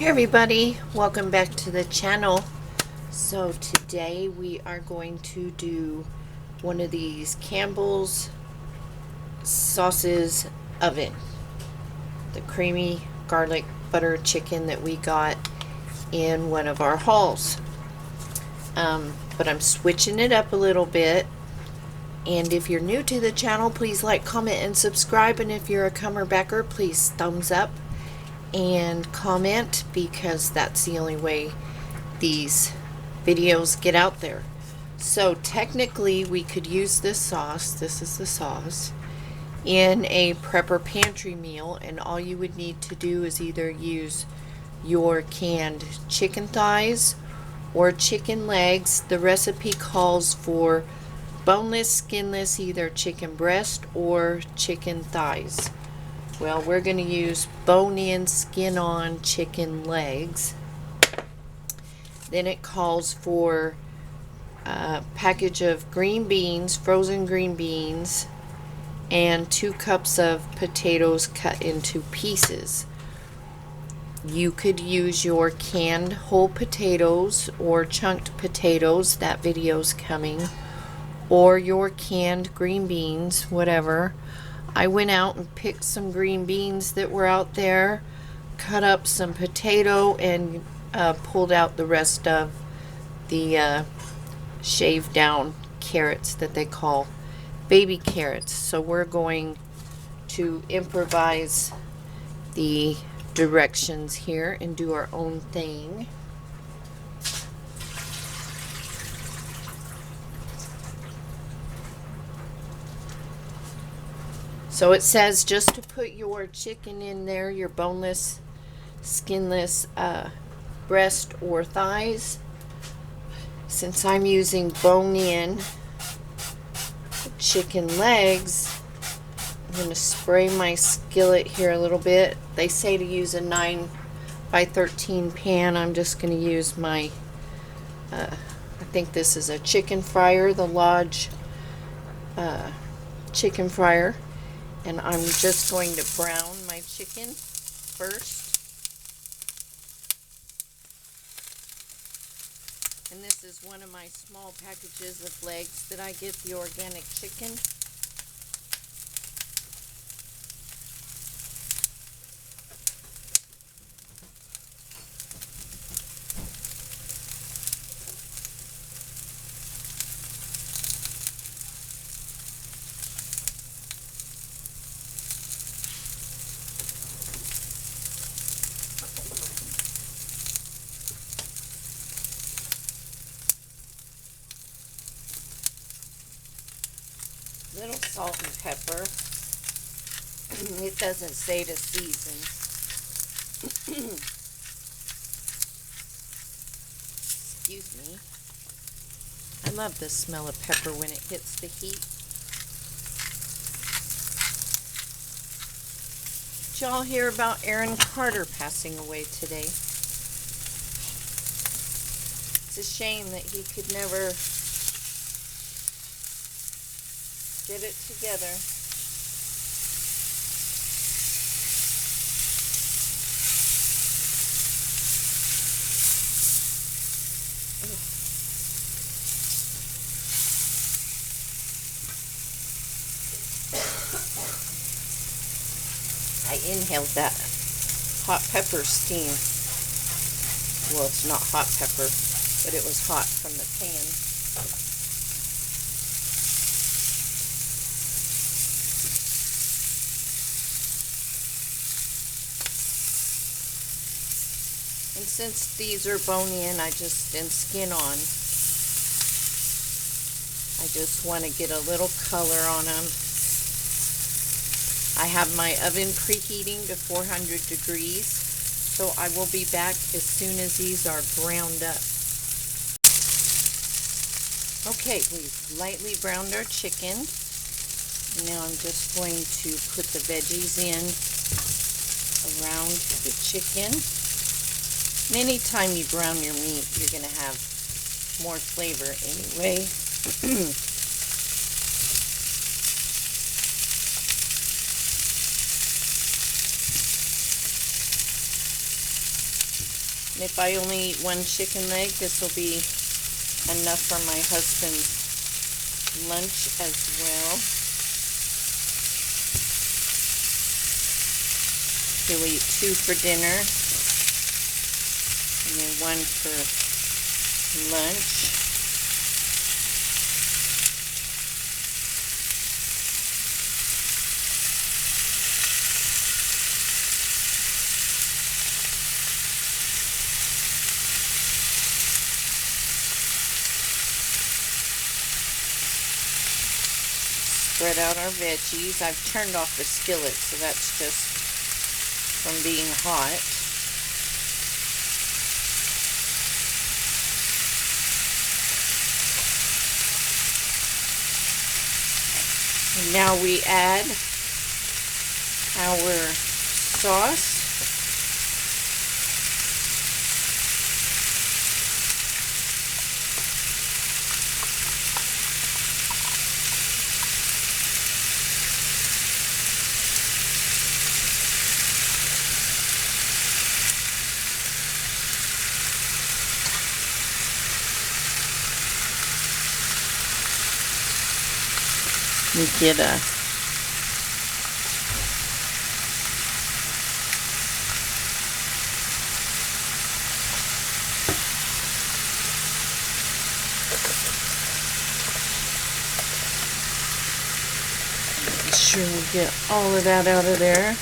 Hey everybody, welcome back to the channel. So today we are going to do one of these Campbell's sauces oven. The creamy garlic butter chicken that we got in one of our hauls. But I'm switching it up a little bit. And if you're new to the channel, please like, comment, and subscribe. And if you're a comer backer, please thumbs up and comment, because that's the only way these videos get out there. So technically we could use this sauce, this is the sauce, in a prepper pantry meal, and all you would need to do is either use your canned chicken thighs or chicken legs. The recipe calls for boneless, skinless, either chicken breast or chicken thighs. Well, we're going to use bone-in, skin-on chicken legs. Then it calls for a package of green beans, frozen green beans, and 2 cups of potatoes cut into pieces. You could use your canned whole potatoes or chunked potatoes, that video's coming, or your canned green beans, whatever. I went out and picked some green beans that were out there, cut up some potato, and pulled out the rest of the shaved down carrots that they call baby carrots. So we're going to improvise the directions here and do our own thing. So it says just to put your chicken in there, your boneless, skinless breast or thighs. Since I'm using bone-in chicken legs, I'm going to spray my skillet here a little bit. They say to use a 9 by 13 pan. I'm just going to use my, I think this is a chicken fryer, the Lodge chicken fryer. And I'm just going to brown my chicken first. And this is one of my small packages of legs that I get, the organic chicken. Little salt and pepper. It doesn't say to season. Excuse me. I love the smell of pepper when it hits the heat. Did y'all hear about Aaron Carter passing away today? It's a shame that he could never get it together. I inhaled that hot pepper steam. Well, it's not hot pepper, but it was hot from the pan. And since these are bone-in, and skin on, I just want to get a little color on them. I have my oven preheating to 400 degrees, so I will be back as soon as these are browned up. Okay, we've lightly browned our chicken. Now I'm just going to put the veggies in around the chicken. And anytime you brown your meat, you're going to have more flavor anyway. And if I only eat one chicken leg, this will be enough for my husband's lunch as well. He'll eat 2 for dinner and then 1 for lunch. Spread out our veggies. I've turned off the skillet, so that's just from being hot. And now we add our sauce. We get a make sure we get all of that out of there.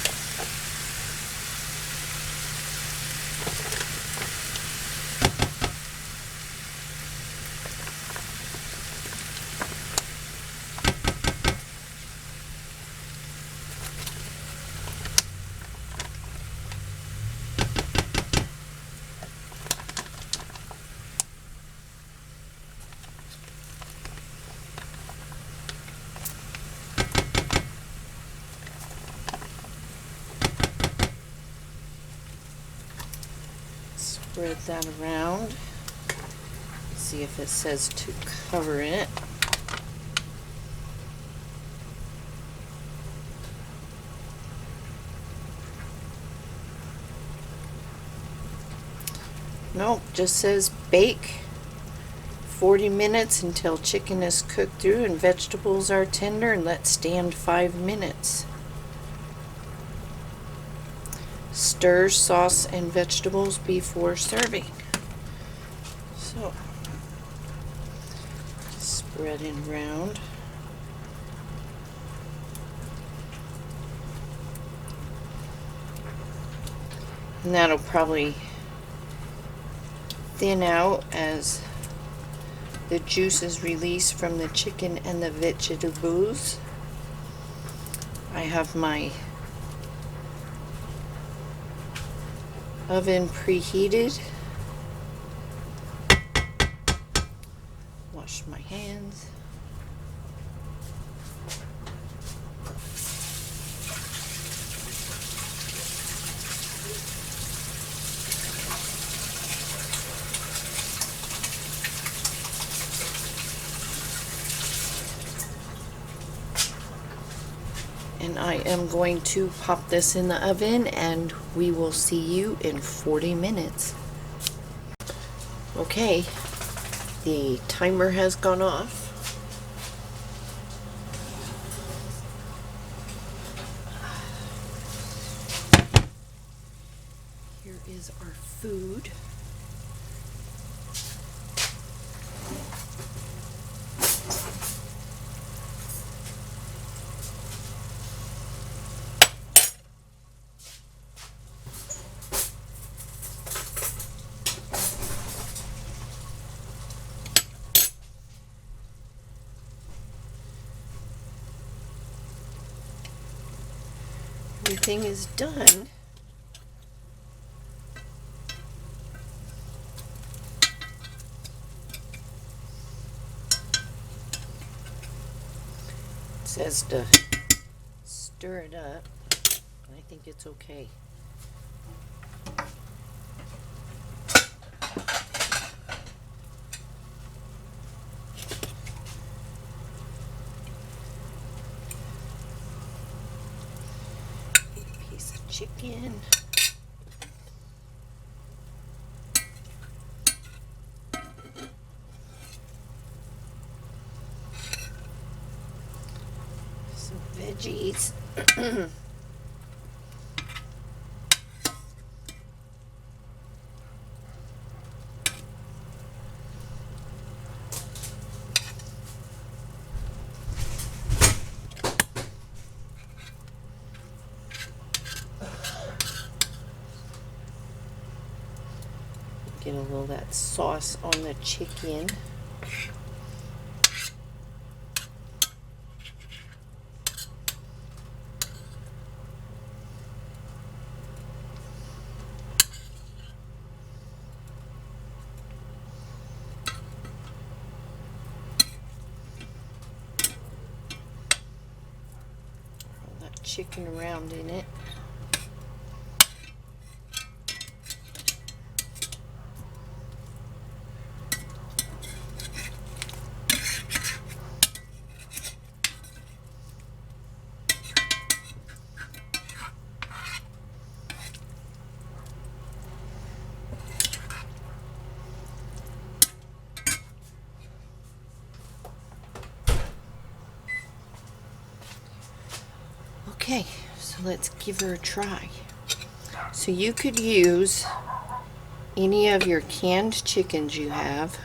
Spread that around. See if it says to cover it. Nope, just says bake 40 minutes until chicken is cooked through and vegetables are tender, and let stand 5 minutes. Stir sauce and vegetables before serving. So, spread it around. And that'll probably thin out as the juice is released from the chicken and the vegetables. I have my oven preheated. Wash my hands. And I am going to pop this in the oven, and we will see you in 40 minutes. Okay, the timer has gone off. Here is our food. Everything is done. It says to stir it up. I think it's okay. Chicken. veggies. Get a little of that sauce on the chicken. Roll that chicken around in it. Okay, so let's give her a try. So you could use any of your canned chickens you have,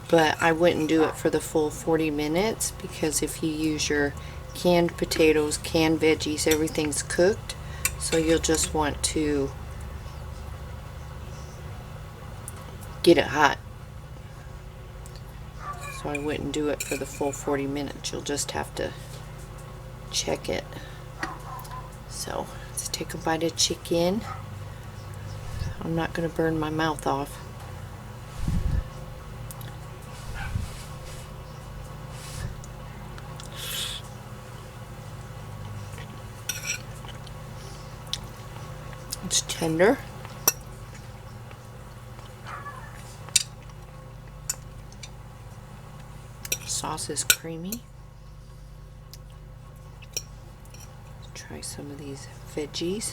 but I wouldn't do it for the full 40 minutes because if you use your canned potatoes, canned veggies, everything's cooked, so you'll just want to get it hot. So I wouldn't do it for the full 40 minutes. You'll just have to check it. So let's take a bite of chicken. I'm not going to burn my mouth off. It's tender. Sauce is creamy. Try some of these veggies.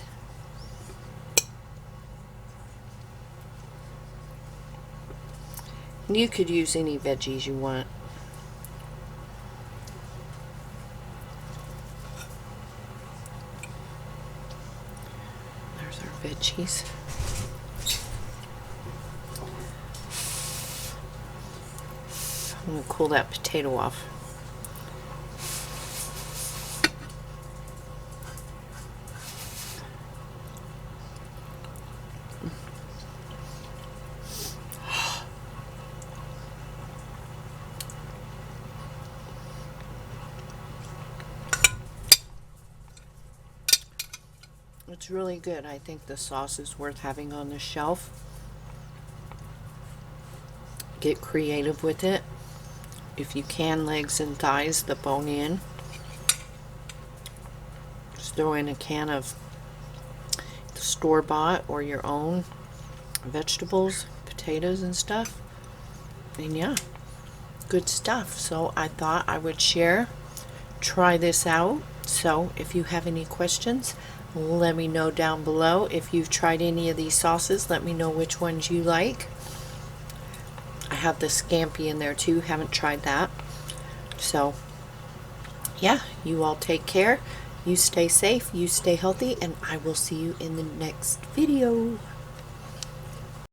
You could use any veggies you want. There's our veggies. I'm going to cool that potato off. It's really good. I think the sauce is worth having on the shelf. Get creative with it. If you can, legs and thighs, the bone in. Just throw in a can of the store-bought or your own vegetables, potatoes and stuff. And yeah, good stuff. So I thought I would share, try this out. So if you have any questions, let me know down below. If you've tried any of these sauces, let me know which ones you like. I have the scampi in there too, haven't tried that. So yeah, you all take care, you stay safe, you stay healthy, and I will see you in the next video.